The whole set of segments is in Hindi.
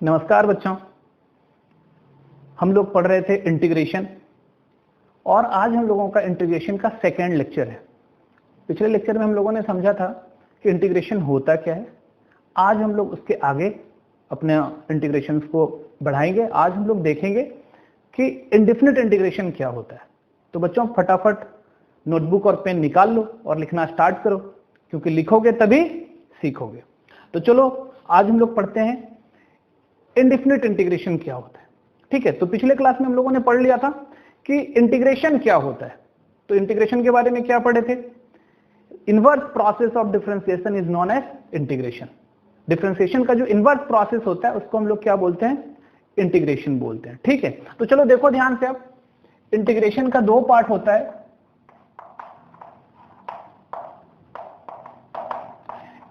नमस्कार बच्चों, हम लोग पढ़ रहे थे इंटीग्रेशन और आज हम लोगों का इंटीग्रेशन का सेकेंड लेक्चर है। पिछले लेक्चर में हम लोगों ने समझा था कि इंटीग्रेशन होता क्या है। आज हम लोग उसके आगे अपने इंटीग्रेशन को बढ़ाएंगे। आज हम लोग देखेंगे कि इंडेफिनिट इंटीग्रेशन क्या होता है। तो बच्चों फटाफट नोटबुक और पेन निकाल लो और लिखना स्टार्ट करो, क्योंकि लिखोगे तभी सीखोगे। तो चलो आज हम लोग पढ़ते हैं इंडेफिनिट इंटीग्रेशन क्या होता है। ठीक है, तो पिछले क्लास में हम लोगों ने पढ़ लिया था कि इंटीग्रेशन क्या होता है। तो इंटीग्रेशन के बारे में क्या पढ़े थे? Inverse process of differentiation is known as integration. Differentiation का जो इनवर्स प्रोसेस होता है उसको हम लोग क्या बोलते हैं? इंटीग्रेशन बोलते हैं। ठीक है, तो चलो देखो ध्यान से। अब इंटीग्रेशन का दो पार्ट होता है।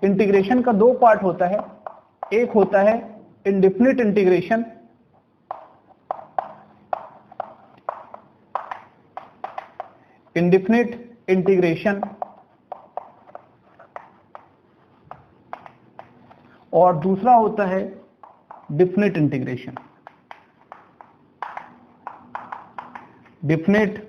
इंटीग्रेशन का दो पार्ट होता है। एक होता है इंडेफिनिट इंटीग्रेशन, इंडेफिनिट इंटीग्रेशन, और दूसरा होता है डेफिनिट इंटीग्रेशन। डेफिनिट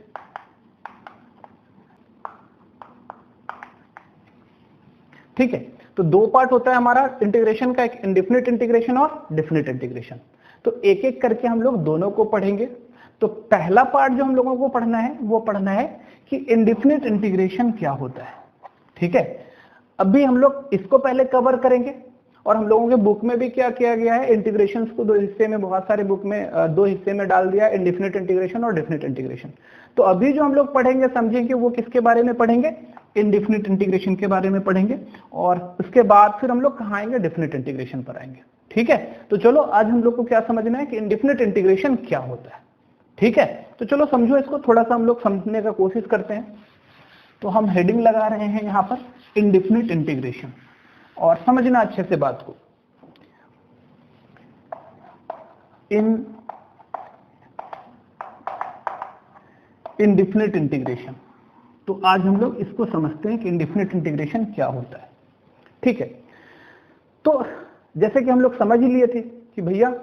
ठीक है, तो दो पार्ट होता है हमारा इंटीग्रेशन का, एक इंडेफिनिट इंटीग्रेशन और डेफिनिट इंटीग्रेशन। तो एक एक करके हम लोग दोनों को पढ़ेंगे। तो पहला पार्ट जो हम लोगों को पढ़ना है वो पढ़ना है कि इंडेफिनिट इंटीग्रेशन क्या होता है। ठीक है, अभी हम लोग इसको पहले कवर करेंगे और हम लोगों के बुक में भी क्या किया गया है, इंटीग्रेशन को दो हिस्से में, बहुत सारे बुक में दो हिस्से में डाल दिया, इंडेफिनिट इंटीग्रेशन और डेफिनिट इंटीग्रेशन। तो अभी जो हम लोग पढ़ेंगे समझेंगे वो किसके बारे में पढ़ेंगे? इंडेफिनिट इंटीग्रेशन के बारे में पढ़ेंगे और उसके बाद फिर हम लोग कहाँ आएंगे? डेफिनिट इंटीग्रेशन पर आएंगे। ठीक है, तो चलो आज हम लोग को क्या समझना है कि इंडेफिनिट इंटीग्रेशन क्या होता है। ठीक है, तो चलो समझो इसको, थोड़ा सा हम लोग समझने का कोशिश करते हैं। तो हम हेडिंग लगा रहे हैं यहाँ पर इंडेफिनिट इंटीग्रेशन, और समझना अच्छे से बात को। इंडेफिनिट इंटीग्रेशन, तो आज हम लोग इसको समझते हैं कि इंडेफिनिट इंटीग्रेशन क्या होता है। ठीक है, तो जैसे कि हम लोग समझ ही लिए थे कि भैया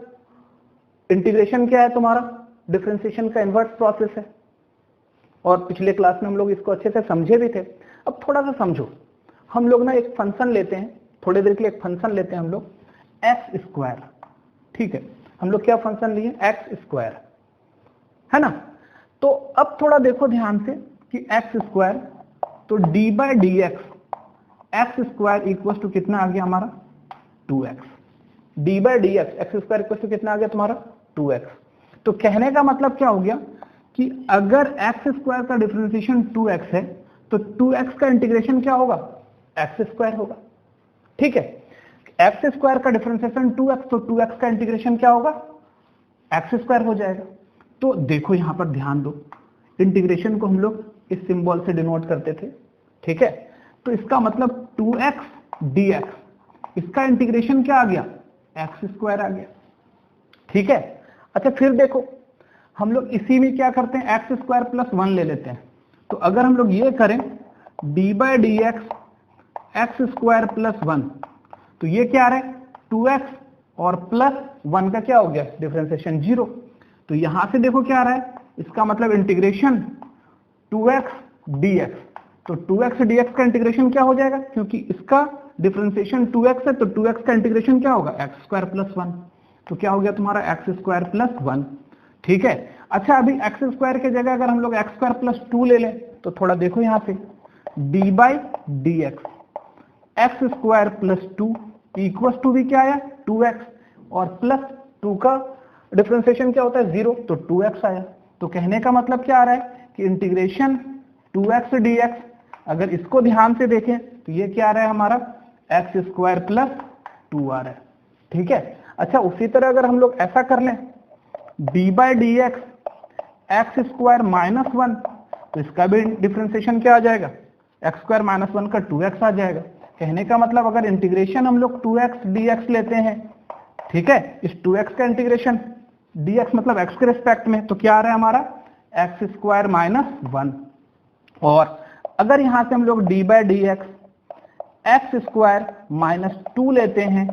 इंटीग्रेशन क्या है, तुम्हारा डिफरेंशिएशन का इनवर्स प्रोसेस है, और पिछले क्लास में हम लोग इसको अच्छे से समझे भी थे। अब थोड़ा सा समझो। हम लोग ना एक फंक्शन लेते हैं, थोड़ी देर के लिए एक फंक्शन लेते हैं हम लोग, एक्स स्क्वायर। ठीक है, हम लोग क्या फंक्शन लिए? एक्स स्क्वायर, है ना। तो अब थोड़ा देखो ध्यान से कि एक्स स्क्वायर, तो d by d x square equal to कितना आ गया हमारा? 2x। D by d x square equal to कितना आ गया तुम्हारा? 2x। तो कहने का मतलब क्या हो गया कि अगर एक्स स्क्वायर का डिफरेंशिएशन 2x है तो 2x का इंटीग्रेशन क्या होगा? एक्स स्क्वायर होगा। ठीक है, एक्स स्क्वायर का डिफरेंशिएशन 2x, तो 2x का इंटीग्रेशन क्या होगा? एक्स स्क्वायर हो जाएगा। तो देखो यहां पर ध्यान दो, इंटीग्रेशन को हम लोग इस सिंबल से डिनोट करते थे। ठीक है, तो इसका मतलब 2x dx, इसका इंटीग्रेशन क्या आ गया? एक्स स्क्वायर आ गया। ठीक है, अच्छा फिर देखो हम लोग इसी में क्या करते हैं, एक्स स्क्वायर प्लस 1 ले लेते हैं। तो अगर हम लोग ये करें D by d x square plus 1, तो ये क्या आ रहा है? 2x और प्लस 1 का क्या हो गया? डिफरेंशिएशन 0। तो यहां से देखो क्या आ रहा है, इसका मतलब इंटीग्रेशन 2x dx, तो 2x dx का इंटीग्रेशन क्या हो जाएगा? क्योंकि इसका डिफरेंशिएशन 2x है तो 2x का इंटीग्रेशन क्या होगा? X square plus 1। तो क्या हो गया तुम्हारा? X square plus 1। ठीक है, अच्छा अभी एक्स स्क्वायर के जगह अगर हम लोग एक्स स्क्वायर प्लस 2 ले लें तो थोड़ा देखो यहां से, d by d x square plus 2 equal to भी क्या आया? 2x, और प्लस 2 का डिफरेंशिएशन क्या होता है? 0, तो 2x आया। तो कहने का मतलब क्या आ रहा है कि इंटीग्रेशन 2x dx, अगर इसको ध्यान से देखें तो ये क्या आ रहा है हमारा? एक्स स्क्वायर प्लस 2 आ रहा है। ठीक है, अच्छा उसी तरह अगर हम लोग ऐसा कर लें D by d x square minus 1, तो इसका भी डिफरेंशिएशन क्या आ जाएगा? एक्स स्क्वायर माइनस 1 का 2x आ जाएगा। कहने का मतलब अगर इंटीग्रेशन हम लोग 2x dx लेते हैं, ठीक है, इस 2x का इंटीग्रेशन dx मतलब x के रिस्पेक्ट में, तो क्या आ रहा है हमारा? X square minus 1। और अगर यहां से हम लोग D by d x square minus 2 लेते हैं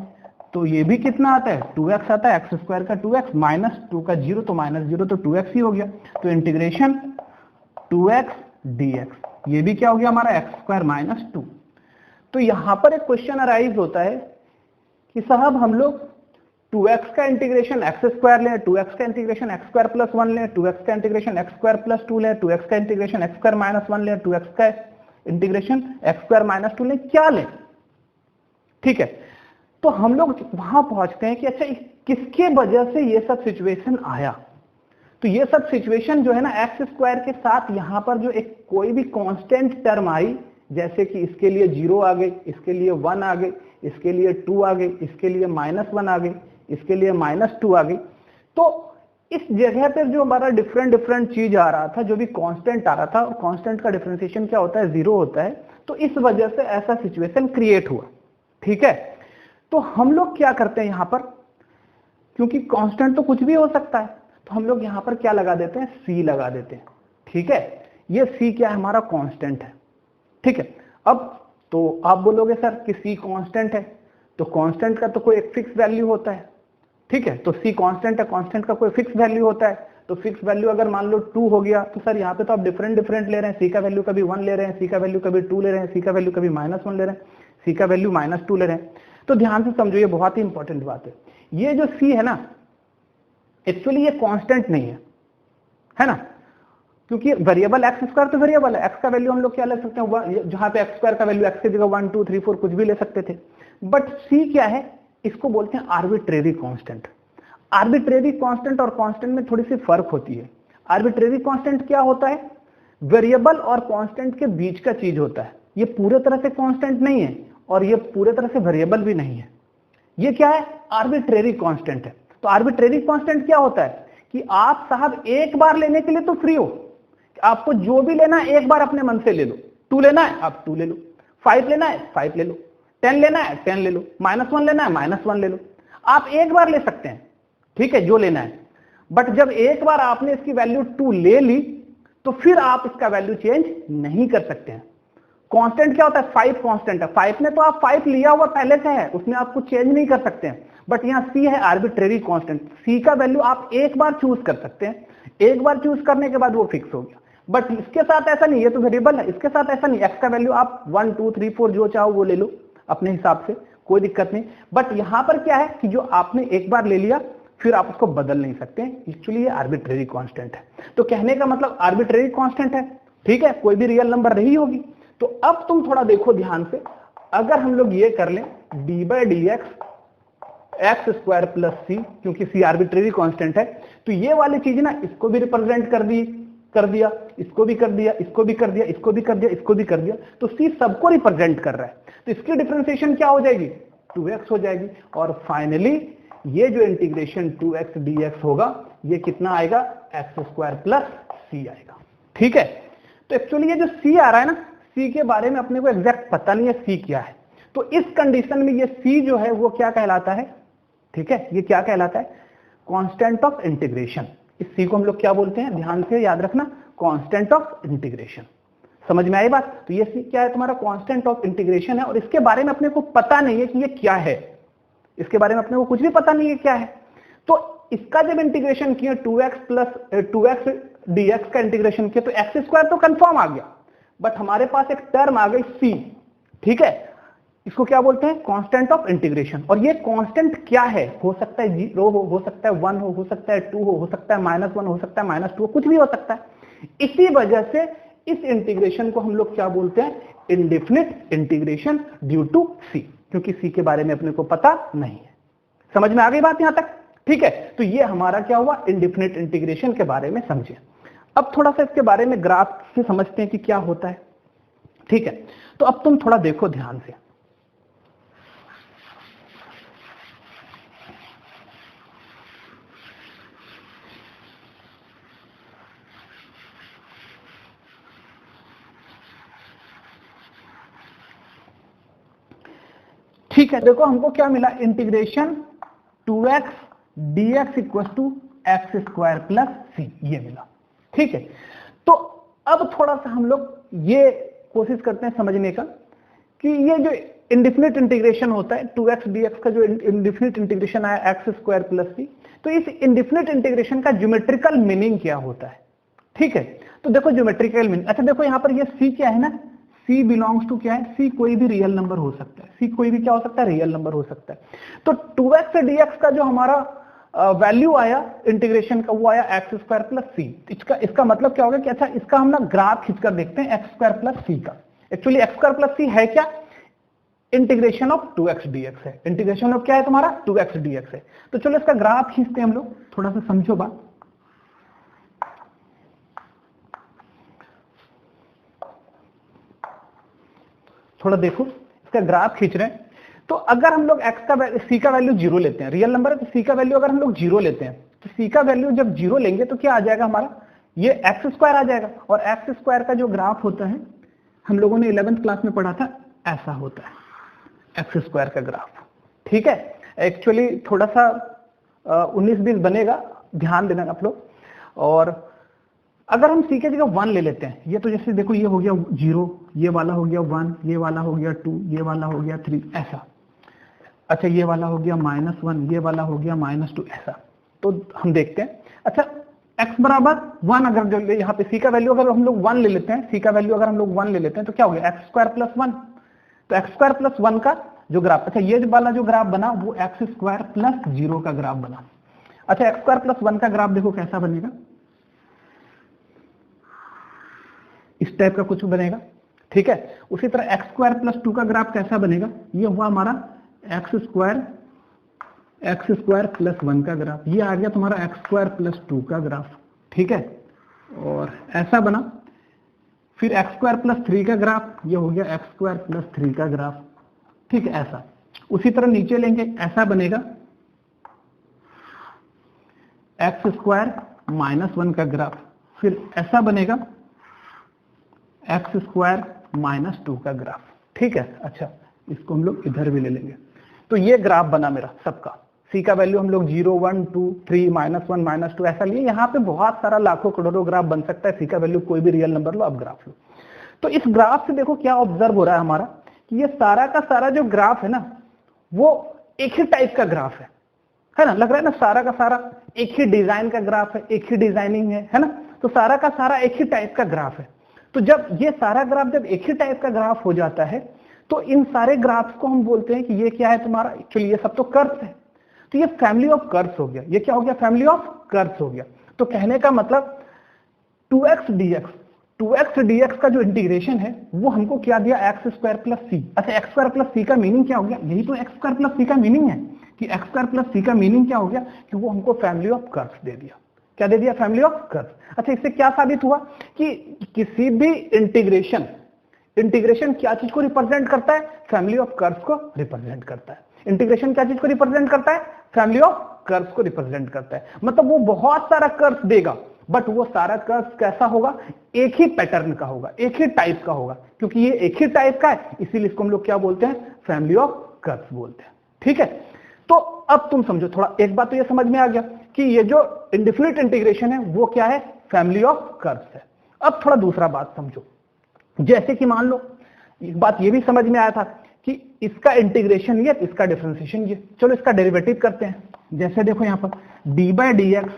तो ये भी कितना आता है 2x आता है, एक्स स्क्वायर का 2x माइनस 2 का 0 तो माइनस 0 तो 2x ही हो गया। तो इंटीग्रेशन 2x dx ये भी क्या हो गया हमारा एक्स स्क्वायर माइनस 2। तो यहां पर एक क्वेश्चन अराइज होता है कि साहब हम लोग 2x का इंटीग्रेशन एक्स स्क्वायर लें, 2x का इंटीग्रेशन एक्स स्क्वायर प्लस 1 लें, 2x का इंटीग्रेशन एक्स स्क्वायर प्लस 2 लें, 2x का इंटीग्रेशन एक्स स्क्वायर माइनस 1 लें, 2x का इंटीग्रेशन एक्स स्क्वायर माइनस 2 लें, क्या लें? ठीक है, तो हम लोग वहां पहुंचते हैं कि अच्छा किसके वजह से ये सब सिचुएशन आया। तो ये सब सिचुएशन जो है ना एक्स स्क्वायर के साथ यहां पर जो एक कोई भी कांस्टेंट टर्म आई, जैसे कि इसके लिए 0 आ गई, इसके लिए 1 आ गई, इसके लिए 2 आ गई, इसके लिए -1 आ गई, इसके लिए -2 आ गई। तो इस जगह पर जो हमारा डिफरेंट चीज आ रहा था, जो भी कांस्टेंट आ रहा था, और कांस्टेंट का डिफरेंशिएशन क्या होता है 0 होता है। तो इस वजह से ऐसा सिचुएशन क्रिएट हुआ। ठीक है, तो हम लोग क्या करते हैं यहां पर, क्योंकि कांस्टेंट तो कुछ भी हो सकता है, तो हम लोग यहां पर क्या लगा देते हैं c लगा देते हैं। ठीक है, ये c क्या है हमारा कांस्टेंट है। ठीक है, अब तो आप बोलोगे सर कि c कांस्टेंट है, तो कांस्टेंट का तो कोई एक फिक्स वैल्यू होता है। ठीक है, तो c कांस्टेंट है, कांस्टेंट का कोई फिक्स वैल्यू होता है। तो फिक्स वैल्यू अगर मान लो 2 हो गया, तो सर यहाँ पे तो आप डिफरेंट ले रहे हैं, c का वैल्यू कभी 1 ले रहे हैं, c का वैल्यू कभी 2 ले रहे हैं, c का वैल्यू कभी -1 ले रहे हैं, c का वैल्यू -2 ले रहे हैं। तो ध्यान से समझो, ये बहुत ही इंपॉर्टेंट बात है। ये जो c है ना, एक्चुअली ये कांस्टेंट नहीं है ना, क्योंकि वेरिएबल एक्स स्क्वायर तो वेरिएबल है, एक्स का वैल्यू हम लोग क्या ले सकते हैं, जहां पे एक्स स्क्वायर का वैल्यू एक्स की जगह 1 2 3 4 कुछ भी ले सकते थे। बट c क्या है, इसको बोलते हैं आर्बिट्रेरी कांस्टेंट। आर्बिट्रेरी कांस्टेंट और कांस्टेंट में थोड़ी सी फर्क होती है। आर्बिट्रेरी कांस्टेंट क्या होता है, वेरिएबल और कांस्टेंट के बीच का चीज होता है। ये पूरे तरह से कांस्टेंट नहीं है और ये पूरे तरह से वेरिएबल भी नहीं है। ये क्या है, आर्बिट्रेरी कांस्टेंट है। तो आर्बिट्रेरी कांस्टेंट क्या होता है कि आप साहब एक बार लेने के लिए तो फ्री हो, आपको जो भी लेना है एक बार अपने मन से ले लो। 2 लेना है आप 2 ले लो, 5 लेना है 5 ले लो, 10 लेना है 10 ले लो, -1 लेना है -1 ले लो। आप एक बार ले सकते हैं, ठीक है, जो लेना है। बट जब एक बार आपने इसकी वैल्यू 2 ले ली, तो फिर आप इसका वैल्यू चेंज नहीं कर सकते हैं। कांस्टेंट क्या होता है, 5 कांस्टेंट है, 5 में तो आप 5 लिया हुआ पहले से है, उसमें आप कुछ चेंज नहीं कर सकते हैं। बट यहाँ c है आर्बिट्रेरी कांस्टेंट, c का वैल्यू आप एक बार चूज कर सकते हैं, एक बार चूज करने के बाद वो फिक्स हो गया। बट इसके साथ ऐसा नहीं, ये तो वेरिएबल है, इसके साथ ऐसा नहीं, x का वैल्यू आप 1 2 3 4 जो चाहो वो ले लो अपने हिसाब से, कोई दिक्कत नहीं। बट यहां पर क्या है कि जो आपने एक बार ले लिया फिर आप उसको बदल नहीं सकते, एक्चुअली ये आर्बिट्रेरी कांस्टेंट है। तो कहने का मतलब आर्बिट्रेरी कांस्टेंट है, ठीक है, कोई भी रियल नंबर नहीं होगी। तो अब तुम थोड़ा देखो ध्यान से, अगर हम लोग ये कर लें d/dx एक्स स्क्वायर प्लस सी, क्योंकि सी आर्बिट्रेरी कांस्टेंट है, तो ये वाली चीज ना इसको भी रिप्रेजेंट कर दिया, इसको भी कर दिया, इसको भी कर दिया, इसको भी कर दिया, इसको भी कर दिया, तो सी सबको रिप्रेजेंट कर रहा है। तो इसकी डिफरेंशिएशन क्या हो जाएगी, 2x हो जाएगी। और फाइनली ये जो इंटीग्रेशन 2x dx होगा, ये कितना आएगा, एक्स स्क्वायर प्लस सी आएगा। ठीक है, तो एक्चुअली ये जो सी आ रहा है ना, सी के बारे में अपने को एग्जैक्ट पता नहीं है सी क्या है। तो इस कंडीशन में ये सी जो है वो क्या कहलाता है, ठीक है, ये क्या कहलाता है, कांस्टेंट ऑफ इंटीग्रेशन। इस सी को हम लोग क्या बोलते हैं, ध्यान से याद रखना, कांस्टेंट ऑफ इंटीग्रेशन। समझ में आई बात। तो ये सी क्या है, तुम्हारा कांस्टेंट ऑफ इंटीग्रेशन है, और इसके बारे में अपने को पता नहीं है कि ये क्या है, इसके बारे में अपने को कुछ भी पता नहीं है क्या है। तो इसका जब इंटीग्रेशन किया 2x dx का इंटीग्रेशन किया, तो एक्स स्क्वायर तो कंफर्म आ गया, बट हमारे पास एक टर्म आ गई सी, ठीक है, इसको क्या बोलते हैं, कांस्टेंट ऑफ इंटीग्रेशन। और ये कांस्टेंट क्या है, हो सकता है 0 हो सकता है 1 हो सकता है 2 हो सकता है -1 हो सकता है -2, कुछ भी हो सकता है। इसी वजह से इस इंटीग्रेशन को हम लोग क्या बोलते हैं, इंडेफिनिट इंटीग्रेशन ड्यू टू सी, क्योंकि सी के बारे में अपने को पता नहीं है। समझ में आ गई बात यहां तक, ठीक है। तो ये हमारा क्या हुआ, इंडेफिनिट इंटीग्रेशन के बारे में समझे। अब थोड़ा सा इसके बारे में ग्राफ से समझते हैं कि क्या होता है, ठीक है। तो अब तुम थोड़ा देखो ध्यान से, ठीक है। देखो हमको क्या मिला, integration 2x dx equal to x square plus c, ये मिला, ठीक है। तो अब थोड़ा सा हम लोग ये कोशिश करते हैं समझने का कि ये जो इंडिफिनिट इंटीग्रेशन होता है 2x dx का जो इंडिफिनिट इंटीग्रेशन आया एक्स स्क्वायर प्लस सी। तो इस इंडिफिनिट इंटीग्रेशन का ज्योमेट्रिकल मीनिंग क्या होता है? ठीक है, तो देखो ज्योमेट्रिकल मीनिंग, अच्छा देखो यहाँ पर ये सी क्या है ना, सी बिलोंग्स टू क्या है, सी कोई भी रियल नंबर हो सकता है, सी कोई भी क्या हो सकता है, रियल नंबर हो सकता है। तो 2x dx का जो हमारा वैल्यू आया इंटीग्रेशन का वो आया एक्स स्क्वायर प्लस सी। इसका मतलब क्या होगा कि अच्छा इसका हम ना ग्राफ खींचकर देखते हैं एक्स स्क्वायर प्लस सी का। एक्चुअली एक्स स्क्वायर प्लस सी है क्या, इंटीग्रेशन ऑफ 2x dx है। इंटीग्रेशन ऑफ क्या है तुम्हारा 2x dx है। तो चलो इसका ग्राफ खींचते हैं हम लोग, थोड़ा सा समझो बात। थोड़ा देखो इसका ग्राफ खींच रहे हैं। तो अगर हम लोग x का सी का वैल्यू 0 लेते हैं, रियल नंबर है तो सी का वैल्यू अगर हम लोग 0 लेते हैं तो सी का वैल्यू जब 0 लेंगे तो क्या आ जाएगा हमारा, ये एक्स स्क्वायर आ जाएगा। और एक्स स्क्वायर का जो ग्राफ होता है हम लोगों ने 11th क्लास में पढ़ा था, ऐसा होता है एक्स स्क्वायर का ग्राफ। ठीक है, एक्चुअली थोड़ा सा 19-20 बनेगा, ध्यान देना आप लोग। और अगर हम सी की जगह 1 ले लेते हैं, ये तो जैसे देखो ये हो गया 0, ये वाला हो गया 1, ये वाला हो गया 2, ये वाला हो गया 3, ऐसा। अच्छा ये वाला हो गया -1, ये वाला हो गया -2, ऐसा। तो हम देखते हैं, अच्छा x बराबर 1 अगर जो यहाँ पे सी का वैल्यू अगर हम लोग 1 ले लेते हैं, सी का वैल्यू अगर हम लोग 1 ले लेते हैं तो क्या हो गया एक्स स्क्वायर प्लस 1। तो एक्स स्क्वायर प्लस 1 का जो ग्राफ, अच्छा ये वाला जो ग्राफ बना वो एक्स स्क्वायर प्लस 0 का ग्राफ बना। अच्छा एक्स स्क्वायर प्लस 1 का ग्राफ देखो कैसा बनेगा, इस टाइप का कुछ बनेगा। ठीक है, उसी तरह एक्स स्क्वायर प्लस 2 का ग्राफ कैसा बनेगा, ये हुआ हमारा एक्स स्क्वायर प्लस 1 का ग्राफ, ये आ गया तुम्हारा एक्स स्क्वायर प्लस 2 का ग्राफ। ठीक है, और ऐसा बना। फिर एक्स स्क्वायर प्लस 3 का ग्राफ, ये हो गया एक्स स्क्वायर प्लस 3 का ग्राफ। ठीक है, ऐसा। उसी तरह नीचे लेंगे, ऐसा बनेगा एक्स स्क्वायर -1 का ग्राफ। फिर ऐसा बनेगा एक्स स्क्वायर -2 का ग्राफ। ठीक है, अच्छा इसको हम लोग इधर भी ले लेंगे। तो ये ग्राफ बना मेरा सबका, सी का वैल्यू हम लोग 0, 1, 2, 3, -1, -2 ऐसा लिए। यहाँ पे बहुत सारा लाखों करोड़ों ग्राफ बन सकता है, सी का वैल्यू कोई भी रियल नंबर लो, अब ग्राफ लो। तो इस ग्राफ से देखो क्या ऑब्जर्व हो रहा है हमारा, कि ये सारा का सारा जो ग्राफ है ना वो एक ही टाइप का ग्राफ है ना, लग रहा है ना, सारा का सारा एक ही डिजाइन का ग्राफ है, एक ही डिजाइनिंग है ना। तो सारा का सारा एक ही टाइप का ग्राफ है। तो जब ये सारा ग्राफ जब एक ही टाइप का ग्राफ हो जाता है तो इन सारे ग्राफ्स को हम बोलते हैं कि ये क्या है तुम्हारा, एक्चुअली ये सब तो कर्व्स है। तो ये फैमिली ऑफ कर्व्स हो गया। ये क्या हो गया, फैमिली ऑफ कर्व्स हो गया। तो कहने का मतलब 2x dx का जो इंटीग्रेशन है वो हमको क्या दिया, एक्स स्क्वायर प्लस सी। अच्छा एक्स स्क्वायर प्लस सी का मीनिंग क्या हो गया, यही तो एक्स स्क्वायर प्लस सी का मीनिंग है कि एक्स स्क्वायर प्लस सी का मीनिंग क्या हो गया कि वो हमको फैमिली ऑफ कर्व्स दे दिया। क्या दे दिया, फैमिली ऑफ कर्व्स। अच्छा इससे क्या साबित हुआ कि किसी भी इंटीग्रेशन क्या चीज को रिप्रेजेंट करता है, फैमिली ऑफ कर्व्स को रिप्रेजेंट करता है। इंटीग्रेशन क्या चीज को रिप्रेजेंट करता है, फैमिली ऑफ कर्व्स को रिप्रेजेंट करता है। मतलब वो बहुत सारा कर्व्स देगा बट वो सारा कर्व्स कैसा होगा, एक ही पैटर्न का होगा, एक ही टाइप का होगा। क्योंकि ये एक ही टाइप का है इसीलिए इसको हम लोग क्या बोलते हैं, फैमिली ऑफ कर्व्स बोलते हैं। ठीक है, तो अब तुम समझो थोड़ा, एक बात तो ये समझ में आ गया कि ये जो इंडिफिनिट इंटीग्रेशन है वो क्या है, फैमिली ऑफ कर्व्स है। अब थोड़ा दूसरा बात समझो, जैसे कि मान लो एक बात ये भी समझ में आया था कि इसका इंटीग्रेशन ये, इसका डिफरेंशिएशन ये। चलो इसका डेरिवेटिव करते हैं। जैसे देखो यहाँ पर d/dx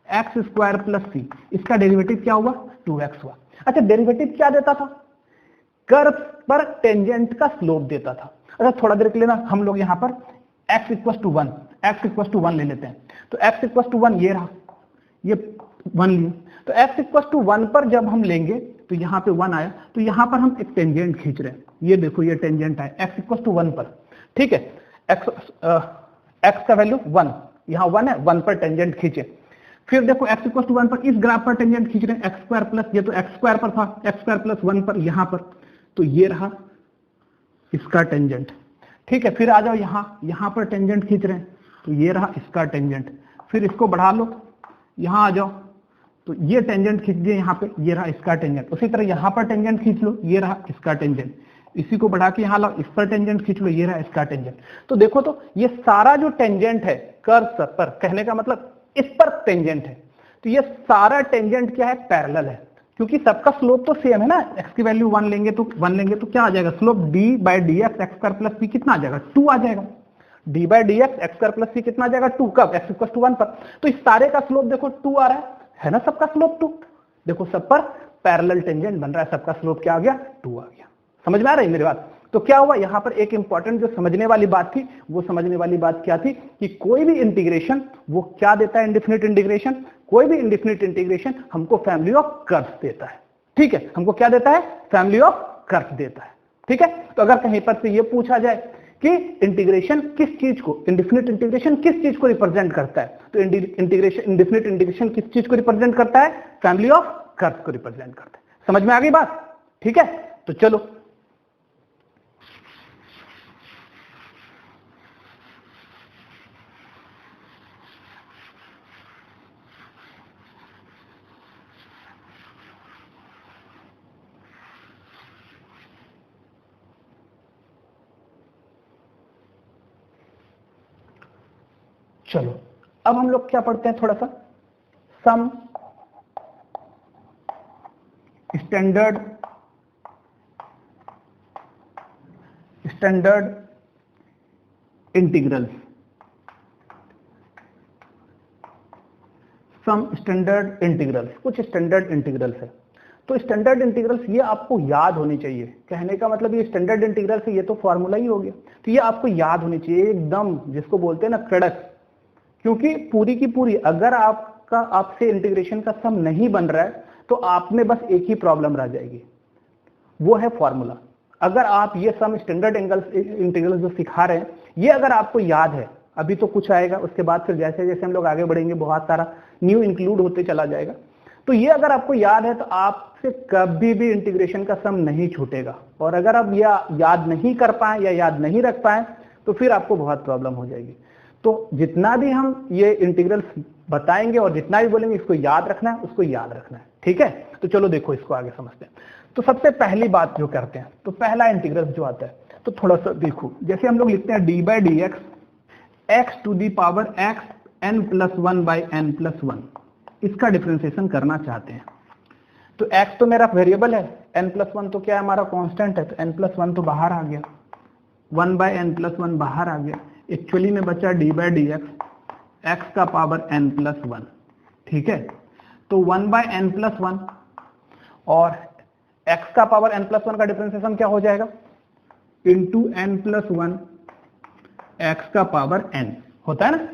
एक्स स्क्वायर प्लस सी, इसका डेरिवेटिव क्या हुआ, 2x हुआ। अच्छा डेरिवेटिव क्या देता था, कर्व पर टेंजेंट का स्लोप देता था। अच्छा थोड़ा देर के लिए ना हम लोग यहाँ पर x = 1 ले लेते हैं। तो x = 1 ये रहा, ये 1 लिए। तो x = 1 पर जब हम लेंगे तो यहाँ पे 1 आया, तो यहाँ पर हम एक टेंजेंट खींच रहे हैं। ये देखो ये टेंजेंट आया x = 1 पर। ठीक है, x का वैल्यू 1, यहाँ 1 है, 1 पर टेंजेंट खींचे। फिर देखो x = 1 पर इस ग्राफ पर टेंजेंट खींच रहे हैं, एक्स स्क्वायर प्लस, ये तो एक्स स्क्वायर पर था, एक्स स्क्वायर प्लस 1 पर यहाँ पर, तो ये रहा इसका टेंजेंट। ठीक है, फिर आ जाओ यहाँ पर टेंजेंट खींच रहे हैं, तो ये रहा इसका टेंजेंट। फिर इसको बढ़ा लो, यहाँ आ जाओ, तो ये टेंजेंट खींच दिए यहाँ पे, ये रहा इसका टेंजेंट। उसी तरह यहाँ पर टेंजेंट खींच लो, ये रहा इसका टेंजेंट। इसी को बढ़ा के यहाँ लाओ, इस पर टेंजेंट खींच लो, ये रहा इसका टेंजेंट। तो देखो तो ये सारा जो टेंजेंट है कर्व पर, कहने का मतलब इस पर टेंजेंट है, तो ये सारा टेंजेंट क्या है, पैरेलल है। क्योंकि सबका स्लोप तो सेम है ना, x की वैल्यू 1 लेंगे तो क्या आ जाएगा, slope d by d x x square plus P कितना आ जाएगा, 2 आ जाएगा। d by d x x square plus P कितना आ जाएगा, 2, कब, x इक्वल टू 1 पर। तो इस सारे का स्लोप देखो 2 आ रहा है ना, सबका स्लोप 2। देखो सब पर पैरेलल टेंजेंट बन रहा है, सबका स्लोप क्या आ गया, 2 आ गया। समझ में आ रही है मेरी बात। तो क्या हुआ यहाँ पर एक इंपॉर्टेंट जो समझने वाली बात थी, वो समझने वाली बात क्या थी कि कोई भी इंटीग्रेशन वो क्या देता है, इंडेफिनिट इंटीग्रेशन, कोई भी इंडेफिनिट इंटीग्रेशन हमको फैमिली ऑफ कर्व्स देता है। ठीक है, हमको क्या देता है, फैमिली ऑफ कर्व्स देता है। ठीक है, तो अगर कहीं पर से ये पूछा जाए कि इंटीग्रेशन किस चीज को, इंडेफिनिट इंटीग्रेशन किस चीज को रिप्रेजेंट करता है, तो इंडेफिनिट इंटीग्रेशन किस चीज को रिप्रेजेंट करता है, फैमिली ऑफ कर्व्स को रिप्रेजेंट करता है। समझ में आ गई बात। ठीक है, तो चलो अब हम लोग क्या पढ़ते हैं, थोड़ा सा some standard integrals. Some standard integrals, कुछ स्टैंडर्ड इंटीग्रल्स है। तो स्टैंडर्ड इंटीग्रल्स ये आपको याद होनी चाहिए। कहने का मतलब ये स्टैंडर्ड इंटीग्रल्स है, ये तो फॉर्मूला ही हो गया, तो ये आपको याद होनी चाहिए एकदम, जिसको बोलते हैं ना कड़क। क्योंकि पूरी की पूरी अगर आपसे इंटीग्रेशन का सम नहीं बन रहा है तो आप में बस एक ही प्रॉब्लम रह जाएगी, वो है फॉर्मूला। अगर आप ये सम स्टैंडर्ड इंटीग्रल जो सिखा रहे हैं ये अगर आपको याद है, अभी तो कुछ आएगा, उसके बाद फिर जैसे जैसे हम लोग आगे बढ़ेंगे बहुत सारा न्यू इंक्लूड होते चला जाएगा। तो ये अगर आपको याद है तो आपसे कभी भी इंटीग्रेशन का सम नहीं छूटेगा। और अगर आप यह याद नहीं कर पाए या याद नहीं रख पाए तो फिर आपको बहुत प्रॉब्लम हो जाएगी। तो जितना भी हम ये इंटीग्रल्स बताएंगे और जितना भी बोलेंगे इसको याद रखना है, उसको याद रखना है। ठीक है, तो चलो देखो इसको आगे समझते हैं। तो सबसे पहली बात जो करते हैं, तो पहला इंटीग्रल जो आता है तो थोड़ा सा देखो, जैसे हम लोग लिखते हैं d by d x x to the power x n plus 1 by n plus 1, इसका डिफरेंशिएशन करना चाहते हैं। तो x तो मेरा वेरिएबल है, n प्लस 1 तो क्या है, हमारा कांस्टेंट है, तो n प्लस 1 तो बाहर आ गया, 1 बाई एन प्लस 1 बाहर आ गया। एक्चुअली में बचा D by d x x का पावर n प्लस 1। ठीक है, तो 1 बाई एन प्लस 1 और x का पावर n प्लस 1 का डिफरेंशिएशन क्या हो जाएगा, इंटू एन प्लस 1 एक्स का पावर n होता है ना।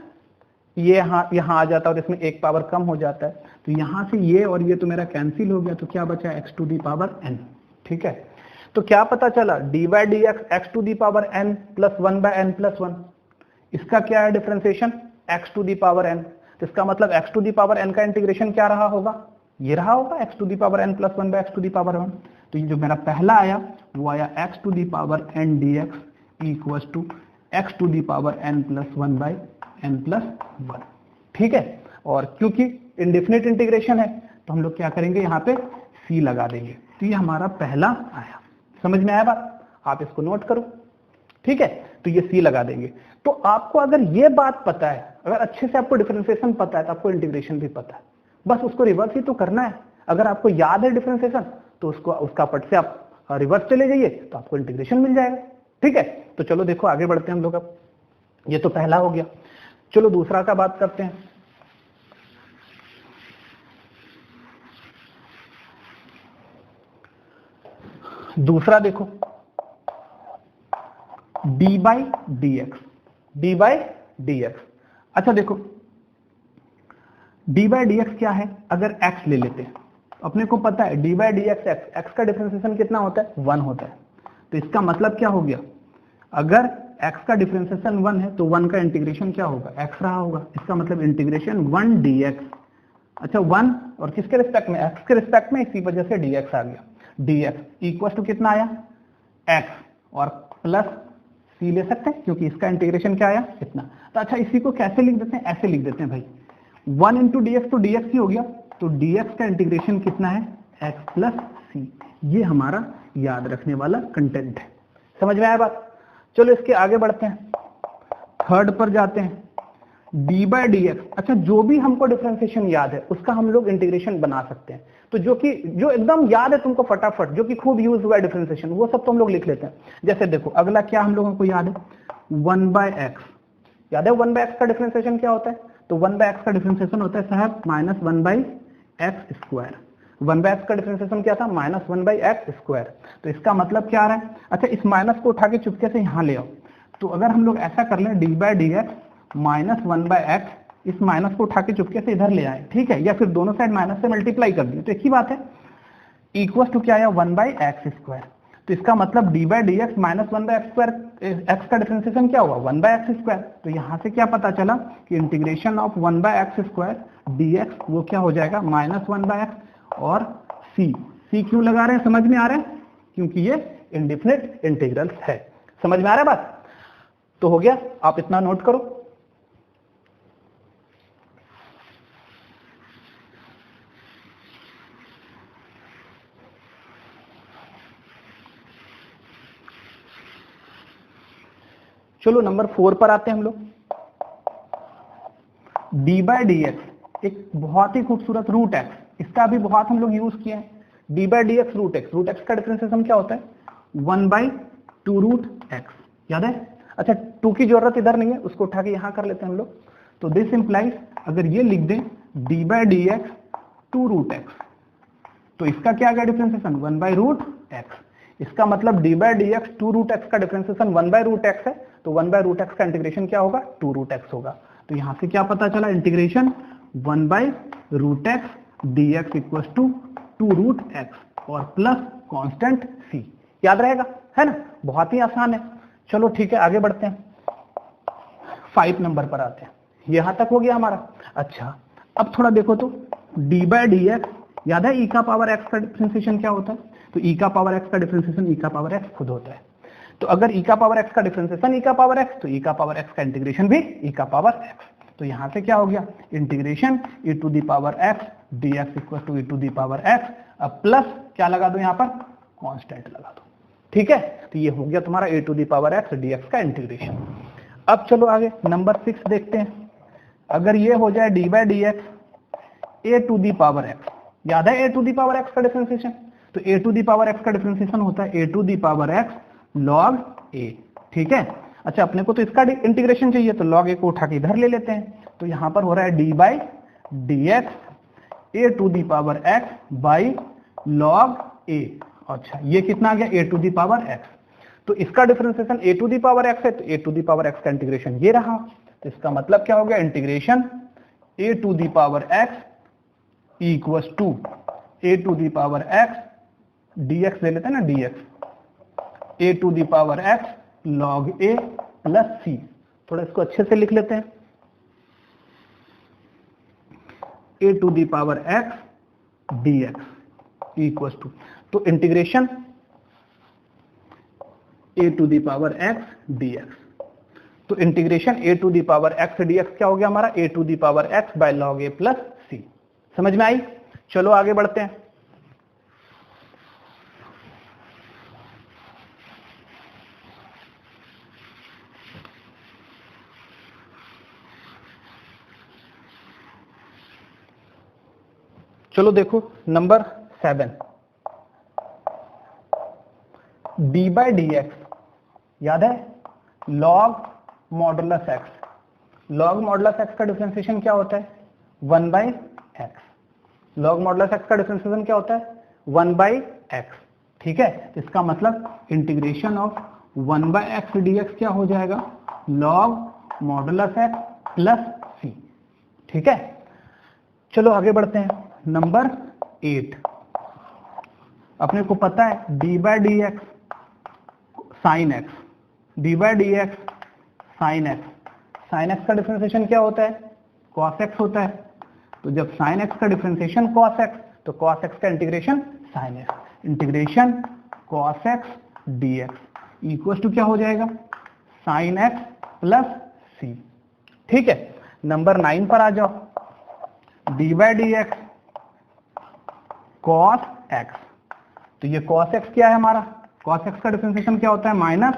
ये यहाँ आ जाता है और इसमें एक पावर कम हो जाता है, तो यहाँ से ये और ये तो मेरा कैंसिल हो गया, तो क्या बचा x to the power n। ठीक है, तो क्या पता चला, d by d x x to the power n plus 1 by n plus 1, इसका क्या है differentiation, x to the power n। तो इसका मतलब x to the power n का इंटीग्रेशन क्या रहा होगा, ये रहा होगा x to the power n plus 1 by x to the power 1। तो ये जो मेरा पहला आया वो आया x to the power n d x equal to x to the power n plus 1 by n plus 1। ठीक है, और क्योंकि इंडेफिनिट इंटीग्रेशन है तो हम लोग क्या करेंगे, यहाँ पे c लगा देंगे। तो ये हमारा पहला आया। समझ में आया बात, आप इसको नोट करो। ठीक है, तो ये c लगा देंगे। तो आपको अगर ये बात पता है, अगर अच्छे से आपको डिफरेंशिएशन पता है तो आपको इंटीग्रेशन भी पता है, बस उसको रिवर्स ही तो करना है। अगर आपको याद है डिफरेंशिएशन तो उसका पट से आप रिवर्स चले जाइए तो आपको इंटीग्रेशन मिल जाएगा। ठीक है, तो चलो देखो आगे बढ़ते हैं हम लोग। अब ये तो पहला हो गया, चलो दूसरा का बात करते हैं। दूसरा देखो d by d x, D by d x. अच्छा देखो डी बाई डी एक्स क्या है, अगर x ले लेते हैं, अपने को पता है D by d x x का डिफरेंशिएशन कितना होता है, 1 होता है। तो इसका मतलब क्या हो गया, अगर x का डिफरेंशिएशन 1 है तो 1 का इंटीग्रेशन क्या होगा, x रहा होगा। इसका मतलब इंटीग्रेशन 1 dx। अच्छा 1 और किसके रिस्पेक्ट में, x के रिस्पेक्ट में, इसी वजह से dx आ गया। dx इक्वल टू कितना आया, x और प्लस c ले सकते हैं क्योंकि इसका इंटीग्रेशन क्या आया, इतना। तो अच्छा इसी को कैसे लिख देते हैं, ऐसे लिख देते हैं भाई, 1 इंटू डी एक्स तो dx ही हो गया, तो dx का इंटीग्रेशन कितना है, x प्लस c। ये हमारा याद रखने वाला कंटेंट है। समझ में आया बात। चलो इसके आगे बढ़ते हैं, थर्ड पर जाते हैं, डी बाय डी एक्स। अच्छा, जो भी हमको डिफरेंशिएशन याद है उसका हम लोग इंटीग्रेशन बना सकते हैं। तो जो एकदम याद है तुमको फटाफट, जो कि खूब यूज हुआ है डिफरेंशिएशन, वो सब तो हम लोग लिख लेते हैं। जैसे देखो अगला क्या हम लोगों को याद है, 1/x। याद है 1/x का डिफरेंशिएशन क्या होता है? तो 1/x का डिफरेंशिएशन होता है साहब -1/x²। 1/x का डिफरेंशिएशन क्या था? -1/x²। तो इसका मतलब क्या आ रहा है? अच्छा, इस माइनस को उठा के चुपके से यहाँ ले आओ। तो अगर हम लोग ऐसा कर लें, D by d x -1/x, इस माइनस को उठा के चुपके से इधर ले आए, ठीक है, या फिर दोनों साइड माइनस से मल्टीप्लाई कर दिए, तो एक ही बात है। इक्वल टू क्या आया? 1/x²। तो इसका मतलब d by d x -1/x², x का डिफरेंशिएशन क्या हुआ? 1/x²। तो यहाँ से क्या पता चला कि इंटीग्रेशन ऑफ 1/x² dx वो क्या हो जाएगा? -1/x। और c क्यों लगा रहे हैं? समझ में आ रहा है? क्योंकि ये इंडेफिनिट इंटीग्रल्स है। समझ में आ रहा है बात? तो हो गया, आप इतना नोट करो। चलो नंबर 4 पर आते हैं हम लोग। डी बाय डी एक्स एक बहुत ही खूबसूरत रूट एक्स, इसका भी बहुत हम लोग यूज किए हैं। D by d x root x का डिफरेंशिएशन क्या होता है? 1/2√x। याद है? अच्छा, 2 की जरूरत इधर नहीं है, उसको उठा के यहां कर लेते हैं हम लोग। तो दिस इंप्लाइज, अगर ये लिख दें D by d x 2√x, तो इसका क्या आ गया डिफरेंशिएशन? 1/√x। इसका मतलब d by d x 2√x का डिफरेंशिएशन 1/√x है, तो 1/√x का इंटीग्रेशन क्या होगा? 2√x होगा। तो यहां से क्या पता चला? Integration 1/√x dx equal to 2√x और प्लस कांस्टेंट c। याद रहेगा, है ना? बहुत ही आसान है। चलो ठीक है, आगे बढ़ते हैं। 5 नंबर पर आते हैं। यहां तक हो गया हमारा। अच्छा, अब थोड़ा देखो तो डी बाय डी एक्स, याद है e का पावर x का डिफरेंशिएशन क्या होता है? तो e का पावर x का डिफरेंशिएशन e का पावर x खुद होता है। तो अगर e का पावर x का डिफरेंशिएशन e का पावर x, तो e का पावर x का इंटीग्रेशन भी e का पावर x। तो यहां से क्या हो गया? Integration e to the power x dx equal to e to the power x। अब प्लस क्या लगा दो? यहां पर कांस्टेंट लगा दो, ठीक है। तो ये हो गया तुम्हारा e to the power x dx का इंटीग्रेशन। अब चलो आगे नंबर 6 देखते हैं। अगर ये हो जाए d by d x a to the power x, याद है a to the power x का डिफरेंशिएशन? तो a to the power x का डिफरेंशिएशन होता है a to the power x log a, ठीक है। अच्छा, अपने को तो इसका इंटीग्रेशन चाहिए, तो लॉग ए को उठा के इधर ले लेते हैं। तो यहां पर हो रहा है d by d x a to the power x by log a. अच्छा, ये कितना आ गया? A to the power x. तो इसका differentiation a to the power x है, तो a to the power x का इंटीग्रेशन ये रहा। तो इसका मतलब क्या हो गया? Integration a to the power x equal to a to the power x dx ले लेते हैं ना, dx A to the power x log a plus c. थोड़ा इसको अच्छे से लिख लेते हैं, a to the power x dx equal to, तो integration a to the power x dx। तो integration a to the power x dx क्या हो गया हमारा? A to the power x by log a plus c. समझ में आई? चलो आगे बढ़ते हैं। चलो देखो number 7, d by d x, याद है? Log modulus x. Log modulus x का डिफरेंशिएशन क्या होता है? 1/x। लॉग मॉडुलस एक्स का डिफरेंशिएशन क्या होता है? 1/x, ठीक है। इसका मतलब इंटीग्रेशन ऑफ 1/x dx क्या हो जाएगा? Log modulus x plus c, ठीक है। चलो आगे बढ़ते हैं। नंबर 8, अपने को पता है d by d x sine x, d by d x sine x. Sine x का डिफरेंशिएशन क्या होता है? कॉस एक्स होता है। तो जब साइन एक्स का डिफरेंशिएशन कॉस एक्स, तो कॉस एक्स का integration sine x. Integration cos x dx equal to क्या हो जाएगा? साइन एक्स प्लस सी, ठीक है। नंबर 9 पर आ जाओ। D by d x cos x, तो ये कॉस एक्स क्या है हमारा? कॉस एक्स का डिफरेंशिएशन क्या होता है? Minus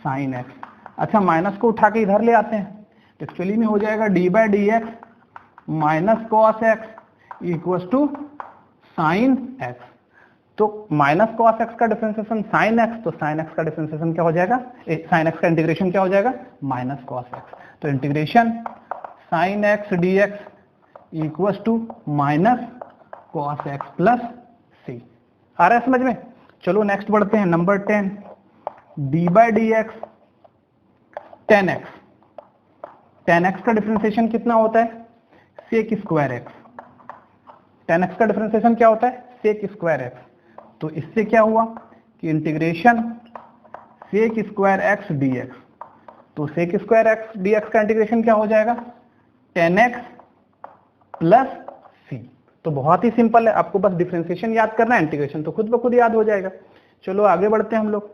sine x. अच्छा, माइनस को उठा के इधर ले आते हैं, तो एक्चुअली में हो जाएगा d by d x minus cos x equal to sine x. तो माइनस कॉस एक्स का डिफरेंशिएशन साइन एक्स, तो साइन एक्स का डिफरेंशिएशन क्या हो जाएगा, साइन एक्स का इंटीग्रेशन क्या हो जाएगा, माइनस कॉस एक्स। तो integration sine x d x equal to minus cos x plus c. आ रहा है समझ में? चलो नेक्स्ट बढ़ते हैं, number 10, d by d x tan x. Tan x का डिफरेंशिएशन कितना होता है, sec square x. Tan x का डिफरेंशिएशन क्या होता है, सेक स्क्वायर एक्स। तो इससे क्या हुआ कि integration sec square x d x. तो sec square x d x का इंटीग्रेशन क्या हो जाएगा, टेन एक्स प्लस सी। तो बहुत ही सिंपल है, आपको बस डिफरेंशिएशन याद करना है, इंटीग्रेशन तो खुद ब खुद याद हो जाएगा। चलो आगे बढ़ते हैं हम लोग।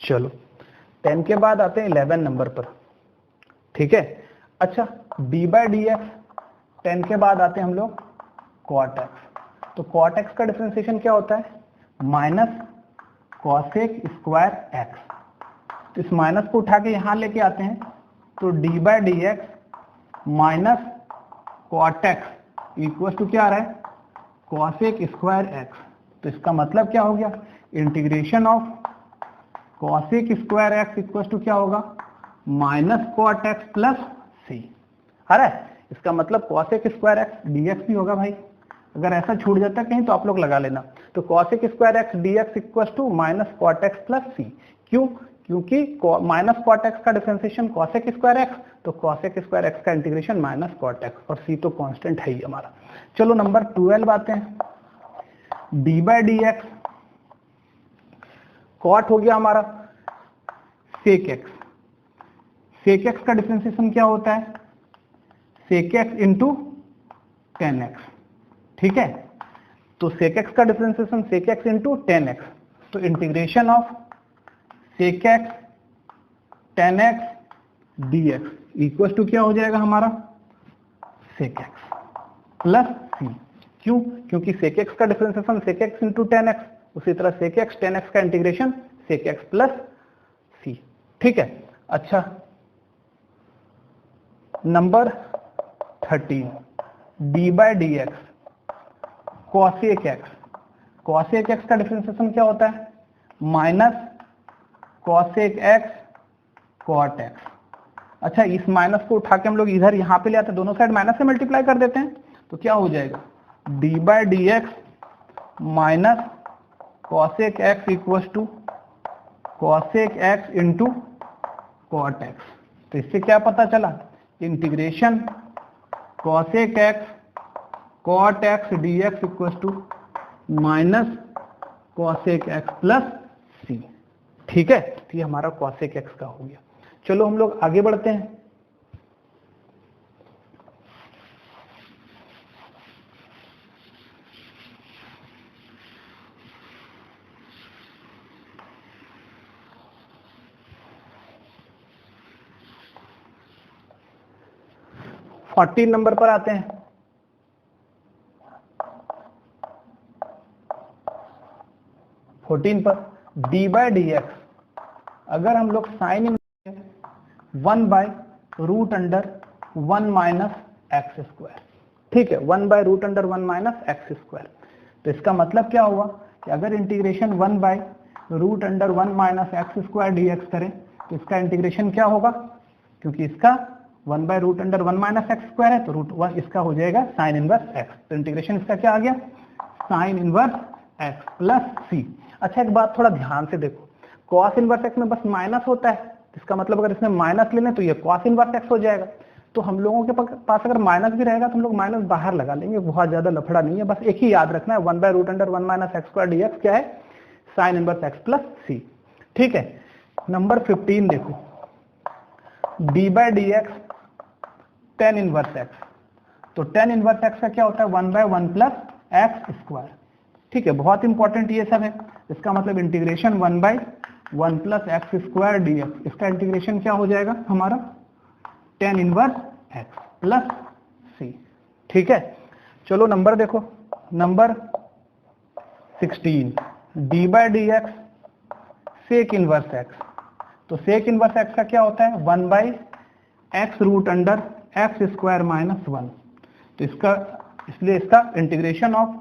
चलो 10 के बाद आते हैं 11 नंबर पर, ठीक है। अच्छा, डी बाई डी एक्स 10 के बाद आते हैं हम लोग कॉट एक्स। तो कॉट एक्स का डिफरेंशिएशन क्या होता है, माइनस कॉसेक स्क्वायर एक्स। तो इस माइनस को उठा के यहां लेके आते हैं, तो d by d x minus cot x equal to क्या आ रहा है, कॉसेक स्क्वायर एक्स। तो इसका मतलब क्या हो गया, integration of cosec square x equal to क्या होगा, minus cot x plus c. अरे इसका मतलब कॉसेक स्क्वायर एक्स डीएक्स भी होगा भाई, अगर ऐसा छूट जाता है कहीं तो आप लोग लगा लेना। तो cosec square x dx equal to minus cot x plus c. क्यों, क्योंकि माइनस कॉट एक्स का डिफरेंशिएशन कॉसेक स्क्वायर एक्स, तो कॉसेक स्क्वायर एक्स का इंटीग्रेशन माइनस कॉट एक्स, और सी तो कांस्टेंट है ही हमारा। चलो नंबर 12 आते हैं, d by d x cot हो गया हमारा सेक एक्स। सेक एक्स का डिफरेंशिएशन क्या होता है, sec x into tan x, ठीक है। तो सेक एक्स का differentiation sec x into tan x. तो integration of sec x tan x d x equal to क्या हो जाएगा हमारा, सेक एक्स प्लस सी। क्यों, क्योंकि सेक एक्स का differentiation sec x into tan x, उसी तरह सेक एक्स टेन एक्स का integration sec x plus c, ठीक है। अच्छा number 13, d by d x cosec x. Cosec x का डिफरेंशिएशन क्या होता है, minus cosec x cot x. अच्छा, इस माइनस को उठा के हम लोग इधर यहां पे ले आते हैं, दोनों साइड माइनस से मल्टीप्लाई कर देते हैं, तो क्या हो जाएगा, d by d x minus cosec x equal to cosec x into cot x. तो इससे क्या पता चला, integration cosec x cot x d x equal to minus cosec x plus c, ठीक है। तो ये हमारा कॉसेक एक्स का हो गया। चलो हम लोग आगे बढ़ते हैं। फोर्टीन नंबर पर आते हैं। फोर्टीन पर डी बाई डी एक्स, अगर हम लोग sine 1 by root under 1 minus x square, ठीक है, 1 by root under 1 minus x square. तो इसका मतलब क्या हुआ कि अगर integration 1 by root under 1 minus x square d x करें, तो इसका इंटीग्रेशन क्या होगा, क्योंकि इसका 1 by root under 1 minus x square है, तो रूट 1 इसका हो जाएगा साइन इनवर्स एक्स। तो इंटीग्रेशन इसका क्या आ गया, साइन इनवर्स एक्स प्लस सी। अच्छा एक बात थोड़ा ध्यान से देखो, कॉस इनवर्स एक्स में बस माइनस होता है, इसका मतलब अगर इसमें माइनस ले लें तो ये कॉस इनवर्स एक्स हो जाएगा। तो हम लोगों के पास अगर माइनस भी रहेगा तो हम लोग माइनस बाहर लगा लेंगे, बहुत ज्यादा लफड़ा नहीं है, बस एक ही याद रखना है, 1 by root under 1 minus x square d x क्या है, sine inverse x plus c, ठीक है। नंबर 15 देखो, d by d x tan inverse x. तो टेन इनवर्स एक्स का क्या होता है, 1 बाय 1 प्लस एक्स स्क्वायर। ठीक है, बहुत इंपॉर्टेंट ये सब है। इसका मतलब integration 1/1 plus x square d x, इसका इंटीग्रेशन क्या हो जाएगा हमारा tan inverse x plus c. ठीक है, चलो नंबर देखो, number 16 d by d x sec inverse x. तो सेक इनवर्स एक्स का क्या होता है 1/x root under x square minus 1। तो इसका इसलिए इसका integration of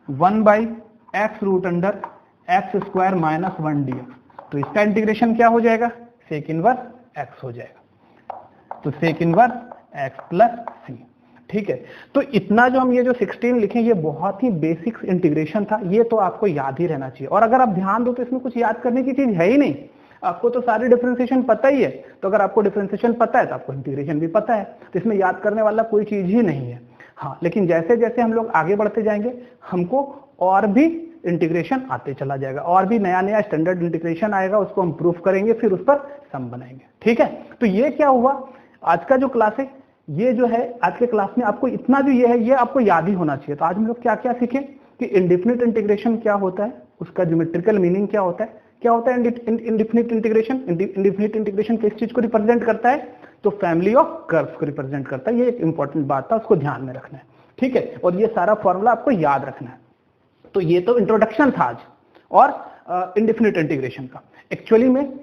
1/x root under x square minus 1 d x. तो इसका इंटीग्रेशन क्या हो जाएगा सेक इनवर्स एक्स हो जाएगा। तो sec inverse x plus c. ठीक है, तो इतना जो हम ये जो 16 लिखें ये बहुत ही बेसिक इंटीग्रेशन था, ये तो आपको याद ही रहना चाहिए। और अगर आप ध्यान दो तो इसमें कुछ याद करने की चीज है ही नहीं, आपको तो सारी डिफरेंशिएशन पता ही है। तो अगर आपको डिफरेंशिएशन पता है तो आपको इंटीग्रेशन भी पता है, तो इसमें याद करने वाला कोई चीज ही नहीं है। हाँ, लेकिन जैसे जैसे हम लोग आगे बढ़ते जाएंगे हमको और भी इंटीग्रेशन आते चला जाएगा, और भी नया नया स्टैंडर्ड इंटीग्रेशन आएगा, उसको हम प्रूफ करेंगे, फिर उस पर सम बनाएंगे। ठीक है, तो ये क्या हुआ आज का जो क्लास है, ये जो है आज के क्लास में आपको इतना जो ये है ये आपको याद ही होना चाहिए। तो आज हम लोग क्या क्या सीखे कि इंडेफिनिट इंटीग्रेशन क्या होता है, उसका ज्योमेट्रिकल मीनिंग क्या होता है, क्या होता है इंडेफिनिट इंटीग्रेशन। इंडेफिनिट इंटीग्रेशन किस चीज को रिप्रेजेंट करता है, तो फैमिली ऑफ कर्व्स को रिप्रेजेंट करता है। ये एक इंपॉर्टेंट बात था, उसको ध्यान में रखना है। ठीक है, और ये सारा फॉर्मूला आपको याद रखना है। तो ये तो इंट्रोडक्शन था आज और इंडेफिनिट इंटीग्रेशन का। एक्चुअली में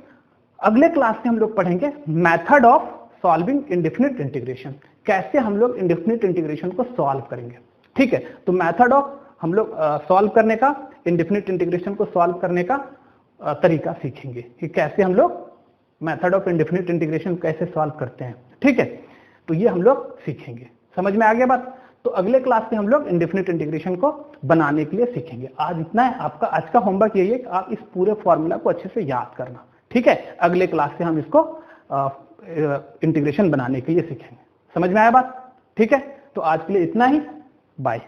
अगले क्लास में हम लोग पढ़ेंगे method of solving indefinite integration, कैसे हम लोग इंडेफिनिट इंटीग्रेशन को सॉल्व करेंगे। ठीक है, तो मेथड ऑफ हम लोग सॉल्व करने का, इंडेफिनिट इंटीग्रेशन को सॉल्व करने का तरीका सीखेंगे कि कैसे हम लोग मेथड ऑफ इंडेफिनिट इंटीग्रेशन कैसे सॉल्व करते हैं। ठीक है, तो ये हम लोग सीखेंगे। समझ में आ गया बात। तो अगले क्लास में हम लोग इंडेफिनिट इंटीग्रेशन को बनाने के लिए सीखेंगे। आज इतना है, आपका आज का होमवर्क यही है कि आप इस पूरे फॉर्मूला को अच्छे से याद करना। ठीक है, अगले क्लास से हम इसको इंटीग्रेशन बनाने के लिए सीखेंगे। समझ में आया बात। ठीक है, तो आज के लिए इतना ही, बाय।